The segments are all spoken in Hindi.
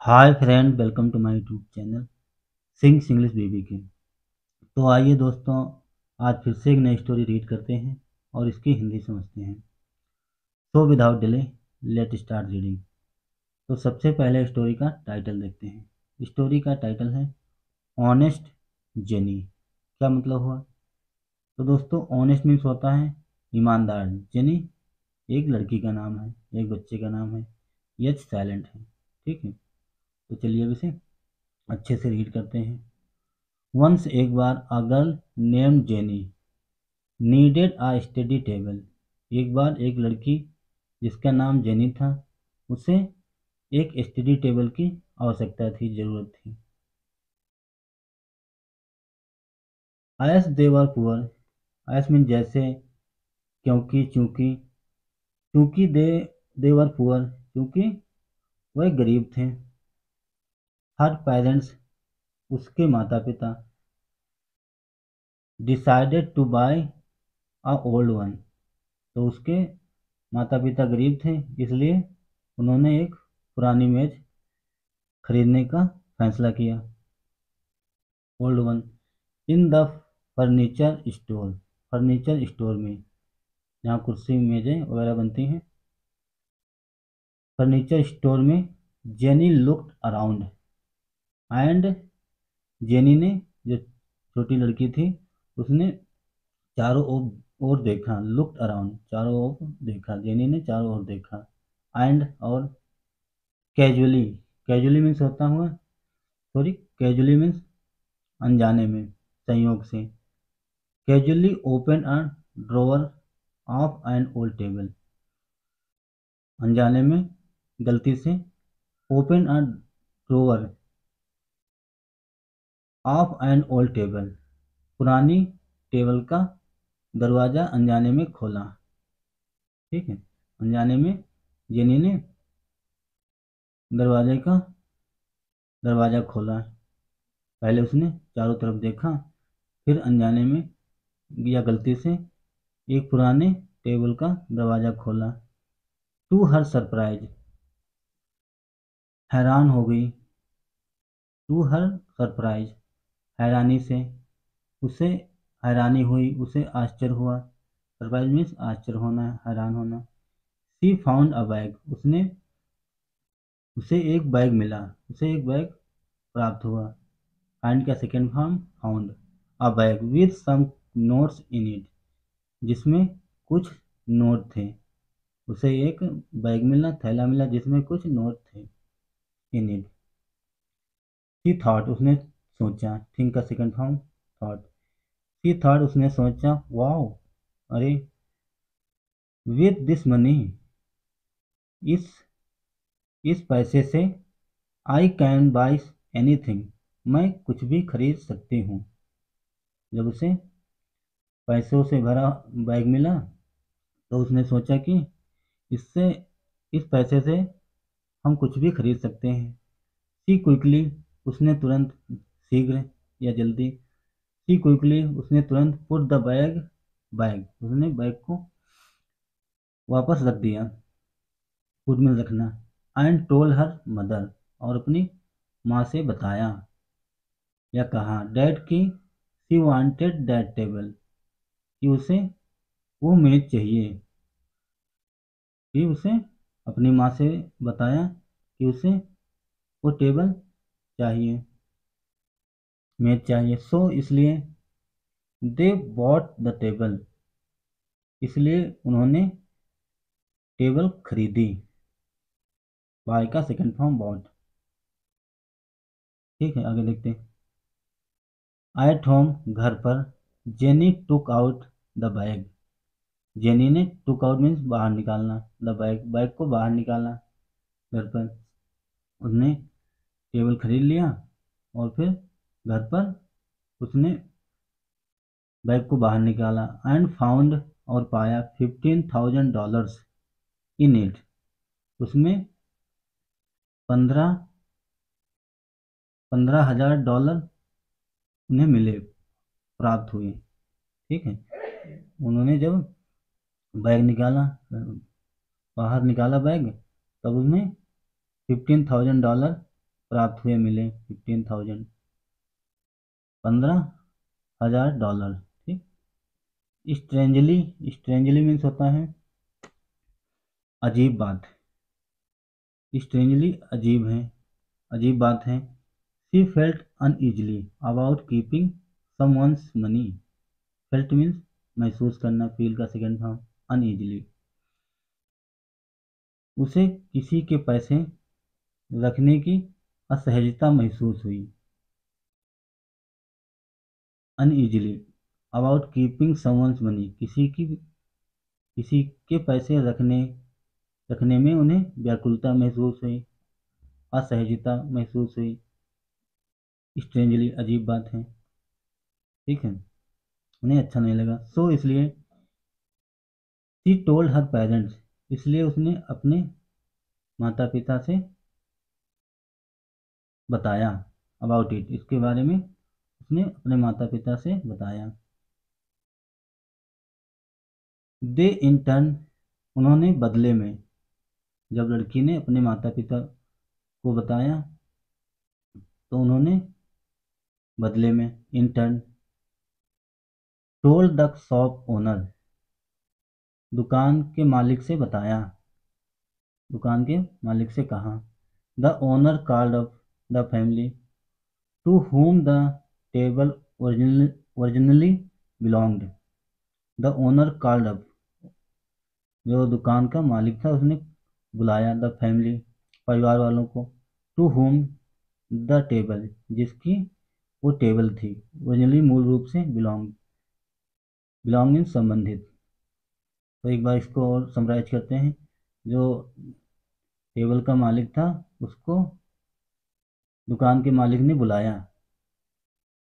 Hi friend, welcome to my YouTube channel sings English baby के। तो आइए दोस्तों, आज फिर से एक नई स्टोरी रीड करते हैं और इसकी हिंदी समझते हैं। So without delay let start reading. तो सबसे पहले स्टोरी का टाइटल देखते हैं। स्टोरी का टाइटल है ऑनेस्ट जेनी। क्या मतलब हुआ? तो दोस्तों, ऑनेस्ट मीन्स होता है ईमानदार। जेनी एक लड़की का नाम है, एक बच्चे का नाम है। यच साइलेंट है। ठीक है, तो चलिए अब इसे अच्छे से रीड करते हैं। वंस एक बार a girl named Jenny needed a study table. एक बार एक लड़की जिसका नाम जेनी था, उसे एक स्टडी टेबल की आवश्यकता थी, जरूरत थी। एस दे वर पुअर। एस मीन जैसे, क्योंकि, चूंकि। चूंकि दे वर पुअर, क्योंकि वह गरीब थे। हर पेरेंट्स, उसके माता पिता। Decided to buy a old one. तो उसके माता पिता गरीब थे, इसलिए उन्होंने एक पुरानी मेज खरीदने का फैसला किया। Old one. In the furniture store में, जहाँ कुर्सी मेजें वगैरह बनती हैं, फर्नीचर स्टोर में jenny looked around. And jenny ने, जो छोटी लड़की थी, उसने चारों ओर देखा। लुक्ड अराउंड, चारों ओर देखा। जेनी ने चारों ओर देखा। एंड और कैजुअली। कैजुअली मीन्स होता हुआ, सॉरी, कैजुअली मीन्स अनजाने में, संयोग से। Casually open a drawer of an old table. अनजाने में, गलती से, open a drawer of an old table, पुरानी टेबल का दरवाज़ा अनजाने में खोला। ठीक है, अनजाने में जेनी ने दरवाजे का दरवाज़ा खोला। पहले उसने चारों तरफ देखा, फिर अनजाने में या गलती से एक पुराने टेबल का दरवाज़ा खोला। टू हर सरप्राइज, हैरान हो गई। टू हर सरप्राइज, हैरानी से, उसे हैरानी हुई, उसे आश्चर्य हुआ। सरप्राइज मीन्स आश्चर्य होना, हैरान होना। सी फाउंड अ बैग, उसने उसे एक बैग मिला, उसे एक बैग प्राप्त हुआ। फाइंड का second form found. A bag with some notes in it, जिसमें कुछ नोट थे। उसे एक बैग मिला, थैला मिला, जिसमें कुछ नोट थे। In it. सी थॉट, उसने सोचा। थिंक का सेकंड फॉर्म थॉट। सी थॉट, उसने सोचा, वाओ, अरे, विद दिस मनी, इस इस पैसे से, आई कैन बाई एनीथिंग, मैं कुछ भी खरीद सकती हूँ। जब उसे पैसों से भरा बैग मिला, तो उसने सोचा कि इससे इस पैसे से हम कुछ भी खरीद सकते हैं। सी क्विकली, उसने तुरंत, शीघ्र या जल्दी। सी क्विकली, उसने तुरंत, पुट द बैग बैग, उसने बैग को वापस रख दिया। पुट में रखना। एंड टोल हर मदर, और अपनी माँ से बताया या कहा, डैड की सी वांटेड दैट टेबल, कि उसे वो मेज चाहिए। कि उसे अपनी माँ से बताया कि उसे वो टेबल चाहिए, मेज चाहिए। सो इसलिए, दे बॉट द टेबल, इसलिए उन्होंने टेबल खरीदी। बाय का सेकंड फॉर्म बॉट। ठीक है, आगे देखते हैं। एट होम, घर पर, jenny took out the bag. Jenny ने, टुक आउट मीन्स बाहर निकालना, द बैग, बैग को बाहर निकाला। घर पर उसने टेबल खरीद लिया, और फिर घर पर उसने बैग को बाहर निकाला। एंड फाउंड, और पाया, $15,000 इन इट, उसमें 15,000 उन्हें मिले, प्राप्त हुए। ठीक है, उन्होंने जब बैग निकाला, बाहर निकाला बैग, तब उसमें $15,000 प्राप्त हुए मिले 15,000, $15,000। ठीक। स्ट्रेंजली, स्ट्रेंजली मीन्स होता है अजीब बात। स्ट्रेंजली अजीब है, अजीब बात है। She felt uneasily about keeping someone's money. Felt means महसूस करना, फील का सेकेंड फॉर्म, अनईजली। उसे किसी के पैसे रखने की असहजता महसूस हुई। अनईजली अबाउट कीपिंग समवंस मनी, किसी के पैसे रखने में उन्हें व्याकुलता महसूस हुई, असहजता महसूस हुई। स्ट्रेंजली अजीब बात है। ठीक है, उन्हें अच्छा नहीं लगा। सो इसलिए शी टोल्ड हर पेरेंट्स, इसलिए उसने अपने माता पिता से बताया। अबाउट इट, इसके बारे में उसने अपने माता पिता से बताया। दे इन टर्न, उन्होंने बदले में, जब लड़की ने अपने माता पिता को बताया तो उन्होंने बदले में, in turn, told the shop owner, दुकान के मालिक से बताया, दुकान के मालिक से कहा। The owner called up the family to whom the table originally belonged। The owner called up, जो दुकान का मालिक था उसने बुलाया, द फैमिली, परिवार वालों को, टू whom द टेबल, जिसकी वो टेबल थी, ओरिजिनली मूल रूप से, बिलोंग मीन्स संबंधित। तो एक बार इसको और समराइज करते हैं। जो टेबल का मालिक था उसको दुकान के मालिक ने बुलाया,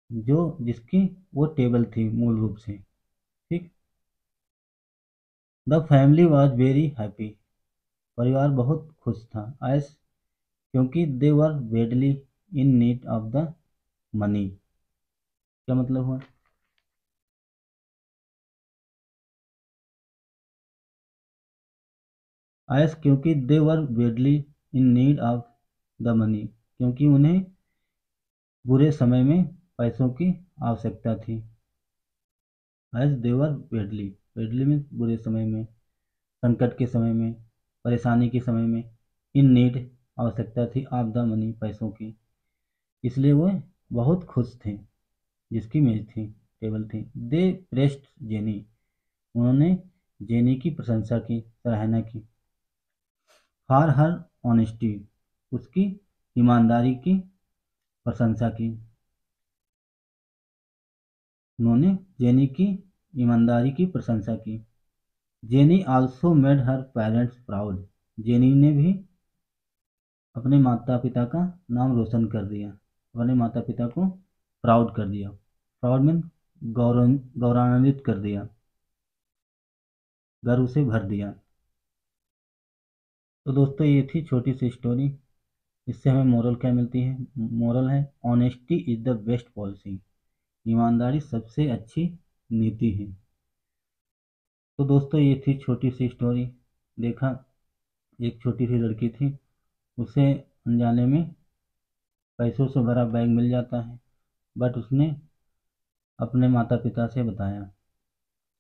जो जिसकी वो टेबल थी मूल रूप से। ठीक। The family was very happy, परिवार बहुत खुश था, एज, क्योंकि they were badly in need of the money. क्या मतलब हुआ? एज, क्योंकि they were badly in need of the money, क्योंकि उन्हें बुरे समय में पैसों की आवश्यकता थी। As they were badly, badly में बुरे समय में, संकट के समय में, परेशानी के समय में, इन नीड, आवश्यकता थी, ऑफ द मनी, पैसों की, इसलिए वो बहुत खुश थे, जिसकी मेज थी, टेबल थी। दे प्रेस्ड जेनी, उन्होंने जेनी की प्रशंसा की, सराहना की। फॉर हर ऑनेस्टी, उसकी ईमानदारी की प्रशंसा की। उन्होंने जेनी की ईमानदारी की प्रशंसा की। Jenny also made her parents proud, jenny ने भी अपने माता पिता का नाम रोशन कर दिया, अपने माता पिता को प्राउड कर दिया। प्राउड मीन गौरवान्वित कर दिया, गर्व से भर दिया। तो दोस्तों ये थी छोटी सी स्टोरी। इससे हमें मोरल क्या मिलती है? मोरल है honesty is the best policy, ईमानदारी सबसे अच्छी नीति है। तो दोस्तों ये थी छोटी सी स्टोरी। देखा, एक छोटी सी लड़की थी, उसे अनजाने में पैसों से भरा बैग मिल जाता है, बट उसने अपने माता पिता से बताया,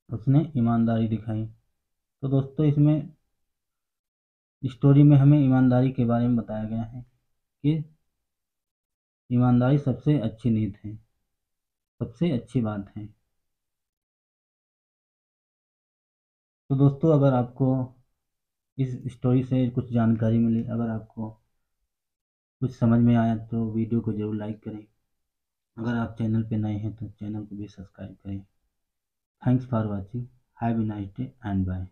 उसने ईमानदारी दिखाई। तो दोस्तों इसमें, स्टोरी में हमें ईमानदारी के बारे में बताया गया है कि ईमानदारी सबसे अच्छी नीति है, सबसे अच्छी बात है। तो दोस्तों अगर आपको इस स्टोरी से कुछ जानकारी मिली, अगर आपको कुछ समझ में आया तो वीडियो को जरूर लाइक करें। अगर आप चैनल पे नए हैं तो चैनल को भी सब्सक्राइब करें। Thanks for watching, have a nice day and bye.